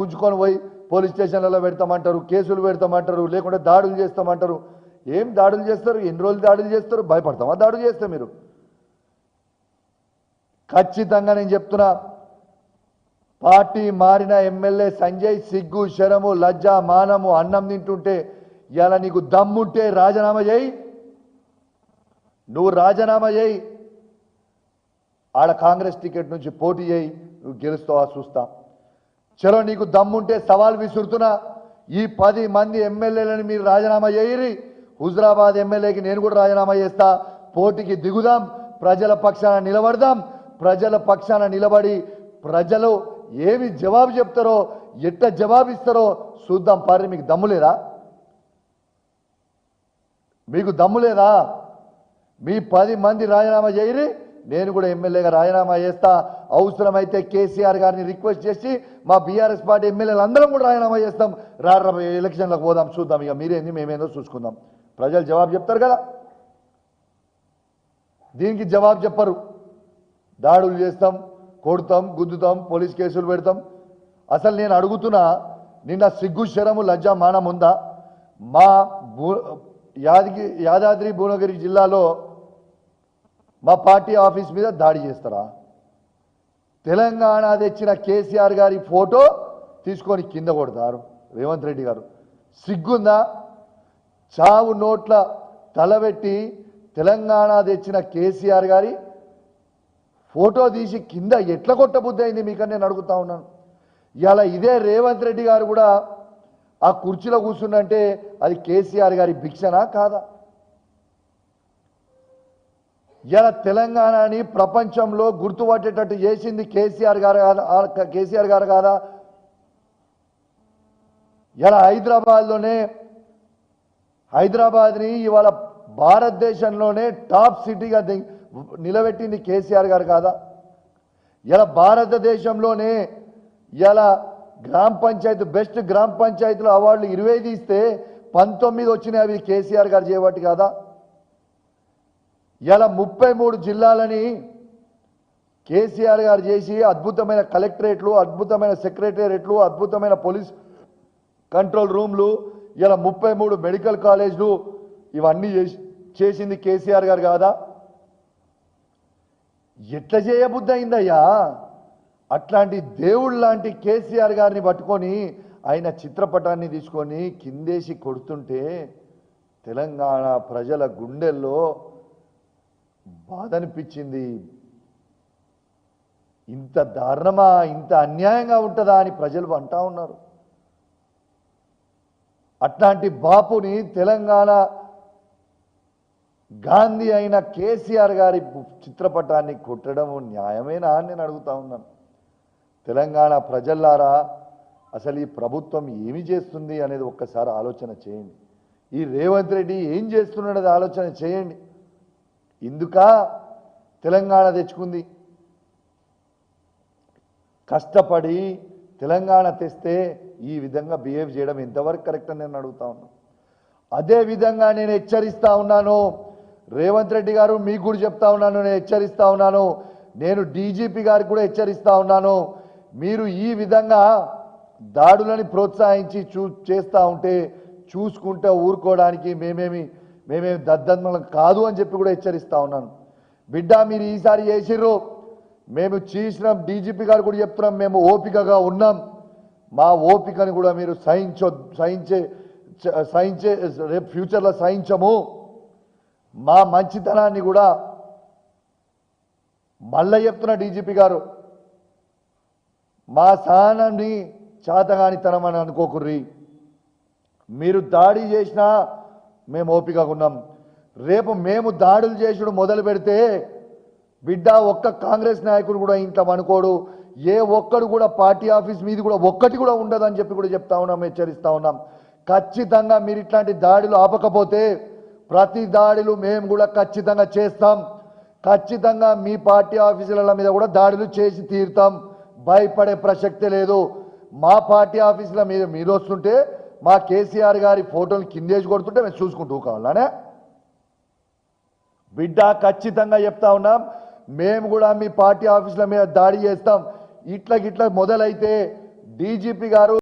గుంజుకొని పోయి పోలీస్ స్టేషన్లలో పెడతామంటారు, కేసులు పెడతామంటారు, లేకుంటే దాడులు చేస్తామంటారు. ఏం దాడులు చేస్తారు? ఎన్ని రోజులు దాడులు చేస్తారు? భయపడతామా దాడులు చేస్తే? మీరు ఖచ్చితంగా నేను చెప్తున్నా, పార్టీ మారిన ఎమ్మెల్యే సంజయ్ సిగ్గు శరము లజ్జ మానము అన్నం తింటుంటే ఇలా నీకు దమ్ముంటే రాజీనామా చేయి. నువ్వు రాజీనామా చేయి, ఆడ కాంగ్రెస్ టికెట్ నుంచి పోటీ చేయి, నువ్వు గెలుస్తావా చూస్తా. చలో నీకు దమ్ముంటే సవాల్ విసురుతున్నా, ఈ 10 మంది ఎమ్మెల్యేలను మీరు రాజీనామా చేయరి. హుజరాబాద్ ఎమ్మెల్యేకి నేను కూడా రాజీనామా చేస్తా. పోటీకి దిగుదాం, ప్రజల పక్షాన నిలబడదాం. ప్రజల పక్షాన నిలబడి ప్రజలు ఏమి జవాబు చెప్తారో, ఎట్ట జవాబిస్తారో చూద్దాం. పారి మీకు దమ్ము లేదా? మీకు దమ్ము లేదా? మీ 10 మంది రాజీనామా చేయరి, నేను కూడా ఎమ్మెల్యేగా రాజీనామా చేస్తా. అవసరమైతే కేసీఆర్ గారిని రిక్వెస్ట్ చేసి మా బీఆర్ఎస్ పార్టీ ఎమ్మెల్యేలు అందరం కూడా రాజీనామా చేస్తాం. ఎలక్షన్లకు పోదాం, చూద్దాం. ఇక మీరేంది మేమేందో చూసుకుందాం. ప్రజలు జవాబు చెప్తారు కదా. దీనికి జవాబు చెప్పరు. దాడులు చేస్తాం, కొడతాం, గుద్దుతాం, పోలీస్ కేసులు పెడతాం. అసలు నేను అడుగుతున్నా, నిన్న సిగ్గు శరము లజ్జ మానం ఉందా? మా యాదాద్రి భువనగిరి జిల్లాలో మా పార్టీ ఆఫీస్ మీద దాడి చేస్తారా? తెలంగాణ తెచ్చిన కేసీఆర్ గారి ఫోటో తీసుకొని కింద కొడతారు రేవంత్ రెడ్డి గారు. సిగ్గుందా? చావు నోట్ల తలబెట్టి తెలంగాణ తెచ్చిన కేసీఆర్ గారి ఫోటో తీసి కింద ఎట్లా కొట్టబుద్ధి అయింది మీకని నేను అడుగుతా ఉన్నాను. ఇలా ఇదే రేవంత్ రెడ్డి గారు కూడా ఆ కుర్చీలో కూర్చుందంటే అది కేసీఆర్ గారి భిక్షనా కాదా? ఇలా తెలంగాణని ప్రపంచంలో గుర్తుపట్టేటట్టు చేసింది కేసీఆర్ గారు కాదా? ఇలా హైదరాబాద్ని ఇవాళ భారతదేశంలోనే టాప్ సిటీగా నిలబెట్టింది కేసీఆర్ గారు కాదా? ఇలా భారతదేశంలోనే ఇలా గ్రామ పంచాయతీ బెస్ట్ గ్రామ పంచాయతీలో అవార్డులు 25 ఇస్తే 19 వచ్చినాయి. అవి కేసీఆర్ గారు చేయబట్టి కాదా? ఇలా 33 జిల్లాలని కేసీఆర్ గారు చేసి అద్భుతమైన కలెక్టరేట్లు, అద్భుతమైన సెక్రటేరియట్లు, అద్భుతమైన పోలీస్ కంట్రోల్ రూమ్లు, ఇలా 33 మెడికల్ కాలేజ్లు ఇవన్నీ చేసింది కేసీఆర్ గారు కాదా? ఎట్లా చేయబుద్ధి అయిందయ్యా? అట్లాంటి దేవుడు లాంటి కేసీఆర్ గారిని పట్టుకొని ఆయన చిత్రపటాన్ని తీసుకొని కిందేసి కొడుతుంటే తెలంగాణ ప్రజల గుండెల్లో బాధ అనిపించింది. ఇంత దారుణమా, ఇంత అన్యాయంగా ఉంటుందా అని ప్రజలు అంటా ఉన్నారు. అట్లాంటి బాపుని తెలంగాణ గాంధీ అయిన కేసీఆర్ గారి చిత్రపటాన్ని కొట్టడం న్యాయమేనా అని నేను అడుగుతా ఉన్నాను. తెలంగాణ ప్రజల్లారా, అసలు ఈ ప్రభుత్వం ఏమి చేస్తుంది అనేది ఒక్కసారి ఆలోచన చేయండి. ఈ రేవంత్ రెడ్డి ఏం చేస్తున్నాడనేది ఆలోచన చేయండి. ఇందుకా తెలంగాణ తెచ్చుకుంది? కష్టపడి తెలంగాణ తెస్తే ఈ విధంగా బిహేవ్ చేయడం ఎంతవరకు కరెక్ట్ అని నేను అడుగుతా ఉన్నాను. అదే విధంగా నేను హెచ్చరిస్తా ఉన్నాను. రేవంత్ రెడ్డి గారు మీకు కూడా చెప్తా ఉన్నాను, నేను హెచ్చరిస్తా ఉన్నాను. నేను డీజీపీ గారికి కూడా హెచ్చరిస్తా ఉన్నాను. మీరు ఈ విధంగా దాడులని ప్రోత్సహించి చేస్తూ ఉంటే చూసుకుంటే ఊరుకోవడానికి మేమేమి దద్దమ్మలం కాదు అని చెప్పి కూడా హెచ్చరిస్తా ఉన్నాను. బిడ్డ, మీరు ఈసారి చేసిర్రు, మేము చేసినాం. డీజీపీ గారు కూడా చెప్తున్నాం, మేము ఓపికగా ఉన్నాం. మా ఓపికని కూడా మీరు సహించే రేపు ఫ్యూచర్లో సహించము. మా మంచితనాన్ని కూడా మళ్ళీ చెప్తున్న డీజీపీ గారు, మా సహనాన్ని చాతగానితనం అని అనుకోకుర్రి. మీరు దాడి చేసినా మేము ఓపికగా ఉన్నాం. రేపు మేము దాడులు చేసుడు మొదలు పెడితే బిడ్డ, ఒక్క కాంగ్రెస్ నాయకుడు కూడా ఇంట్లో అనుకోడు. ఏ ఒక్కడు కూడా పార్టీ ఆఫీస్ మీద కూడా ఒక్కటి కూడా ఉండదని చెప్పి కూడా చెప్తా ఉన్నాం, హెచ్చరిస్తా ఉన్నాం. ఖచ్చితంగా మీరు ఇట్లాంటి దాడులు ఆపకపోతే ప్రతి దాడులు మేము కూడా ఖచ్చితంగా చేస్తాం. ఖచ్చితంగా మీ పార్టీ ఆఫీసుల మీద కూడా దాడులు చేసి తీరుతాం. భయపడే ప్రసక్తే లేదు. మా పార్టీ ఆఫీసుల మీద మీరు వస్తుంటే మా కేసీఆర్ గారి ఫోటోలు కిందేసి కొడుతుంటే మేము చూసుకుంటూ కావాలనే బిడ్డ, ఖచ్చితంగా చెప్తా ఉన్నాం. మేము కూడా మీ పార్టీ ఆఫీసుల మీద దాడి చేస్తాం. ఇట్లా మొదలైతే డీజీపీ గారు